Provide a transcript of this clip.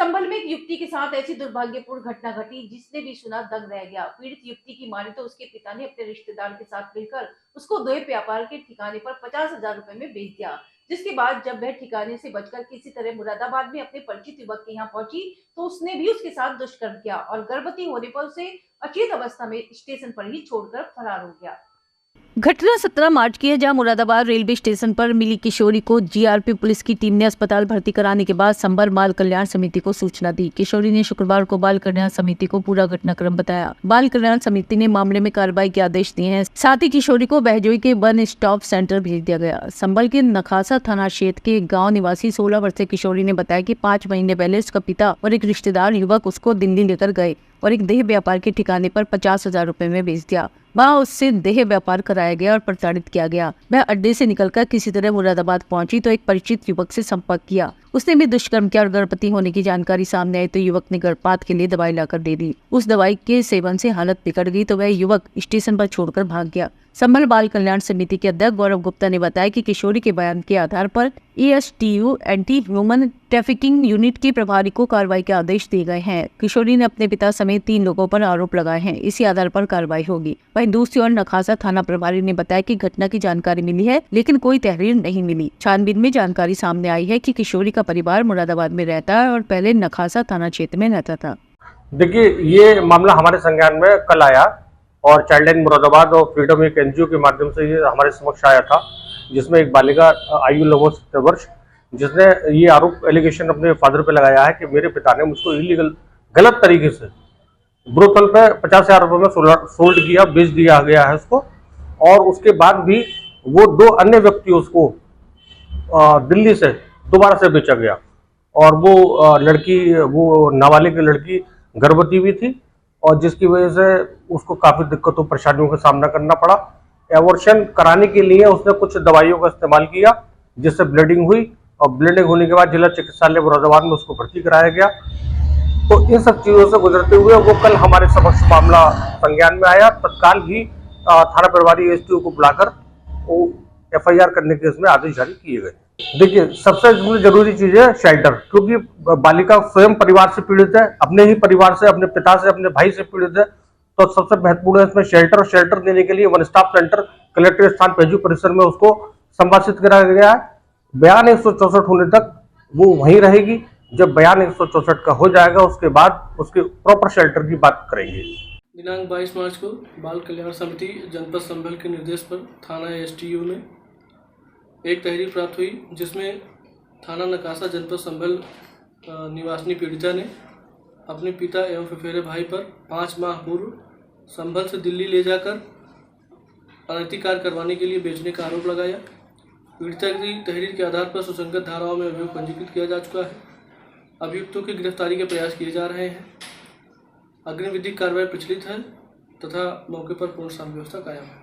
संभल में एक युवती के साथ ऐसी दुर्भाग्यपूर्ण घटना घटी जिसने भी सुना दंग रह गया। पीड़ित युवती की माने तो उसके पिता ने अपने रिश्तेदार के साथ मिलकर उसको देह व्यापार के ठिकाने पर 50,000 रुपए में बेच दिया। जिसके बाद जब वह ठिकाने से बचकर किसी तरह मुरादाबाद में अपने परिचित युवक के यहाँ पहुंची तो उसने भी उसके साथ दुष्कर्म किया और गर्भवती होने पर उसे अचेत अवस्था में स्टेशन पर ही छोड़कर फरार हो गया। घटना 17 मार्च की है, जहां मुरादाबाद रेलवे स्टेशन पर मिली किशोरी को जीआरपी पुलिस की टीम ने अस्पताल भर्ती कराने के बाद संभल बाल कल्याण समिति को सूचना दी। किशोरी ने शुक्रवार को बाल कल्याण समिति को पूरा घटनाक्रम बताया। बाल कल्याण समिति ने मामले में कार्रवाई के आदेश दिए हैं। साथ ही किशोरी को बहजोई के वन स्टॉप सेंटर भेज दिया गया। संभल के नखासा थाना क्षेत्र के गाँव निवासी 16 वर्षीय किशोरी ने बताया कि 5 महीने पहले उसका पिता और एक रिश्तेदार युवक उसको दिल्ली लेकर गए और एक देह व्यापार के ठिकाने पर 50,000 रुपए में बेच दिया। वहाँ उससे देह व्यापार कराया गया और प्रताड़ित किया गया। वह अड्डे से निकलकर किसी तरह मुरादाबाद पहुंची तो एक परिचित युवक से संपर्क किया। उसने भी दुष्कर्म किया और गर्भवती होने की जानकारी सामने आई तो युवक ने गर्भपात के लिए दवाई लाकर दे दी। उस दवाई के सेवन से हालत बिगड़ गई तो वह युवक स्टेशन पर छोड़कर भाग गया। संभल बाल कल्याण समिति के अध्यक्ष गौरव गुप्ता ने बताया कि किशोरी के बयान के आधार पर ASTU anti human trafficking unit के प्रभारी को कार्रवाई के आदेश दिए गए हैं। किशोरी ने अपने पिता समेत 3 लोगों पर आरोप लगाए हैं। इसी आधार पर कार्रवाई होगी। वहीं दूसरी ओर नखासा थाना प्रभारी ने बताया कि घटना की जानकारी मिली है लेकिन कोई तहरीर नहीं मिली। छानबीन में जानकारी सामने आई है कि किशोरी का परिवार मुरादाबाद में रहता है और पहले नखासा थाना क्षेत्र में रहता था। देखिए, ये मामला हमारे संज्ञान में कल आया और चाइल्डलाइन मुरादाबाद और फ्रीडम एक NGO के माध्यम से ये हमारे समक्ष आया था, जिसमें एक बालिका आयु लगभग 70 वर्ष, जिसने ये आरोप एलिगेशन अपने फादर पे लगाया है कि मेरे पिता ने मुझको इलीगल गलत तरीके से ब्रोथल पे 50,000 रुपये में सोल्ड किया, बेच दिया गया है उसको। और उसके बाद भी वो 2 अन्य व्यक्तियों को दिल्ली से दोबारा से बेचा गया और वो लड़की, वो नाबालिग लड़की गर्भवती भी थी और जिसकी वजह से उसको काफ़ी दिक्कतों परेशानियों का सामना करना पड़ा। एबॉर्शन कराने के लिए उसने कुछ दवाइयों का इस्तेमाल किया जिससे ब्लीडिंग हुई और ब्लीडिंग होने के बाद जिला चिकित्सालय मुरादाबाद में उसको भर्ती कराया गया। तो इन सब चीज़ों से गुजरते हुए वो कल हमारे समक्ष मामला संज्ञान में आया। तत्काल ही थाना प्रभारी ASTU को बुलाकर FIR करने के इसमें आदेश जारी किए गए। देखिए, सबसे जरूरी चीज है शेल्टर, क्योंकि बालिका स्वयं परिवार से पीड़ित है, अपने ही परिवार से, अपने पिता से, अपने भाई से पीड़ित है। तो सबसे महत्वपूर्ण है इसमें शेल्टर देने के लिए वन स्टॉप सेंटर कलेक्ट्रेट स्थान पेजू परिसर में उसको संवासित कराया गया है। बयान 164 होने तक वो वहीं रहेगी। जब बयान 164 का हो जाएगा उसके बाद उसके प्रॉपर शेल्टर की बात करेंगे। दिनांक 22 मार्च को बाल कल्याण समिति जनपद संभल के निर्देश पर थाना ASTU में एक तहरीर प्राप्त हुई, जिसमें थाना नकासा जनपद संभल निवासिनी पीड़िता ने अपने पिता एवं फुफेरे भाई पर 5 माह पूर्व संभल से दिल्ली ले जाकर अनैतिक कार्य करवाने के लिए बेचने का आरोप लगाया। पीड़िता की तहरीर के आधार पर सुसंगत धाराओं में अभियोग पंजीकृत किया जा चुका है। अभियुक्तों की गिरफ्तारी के प्रयास किए जा रहे हैं। अग्रिम विधिक कार्रवाई प्रचलित है तथा मौके पर पूर्ण शांति व्यवस्था कायम है।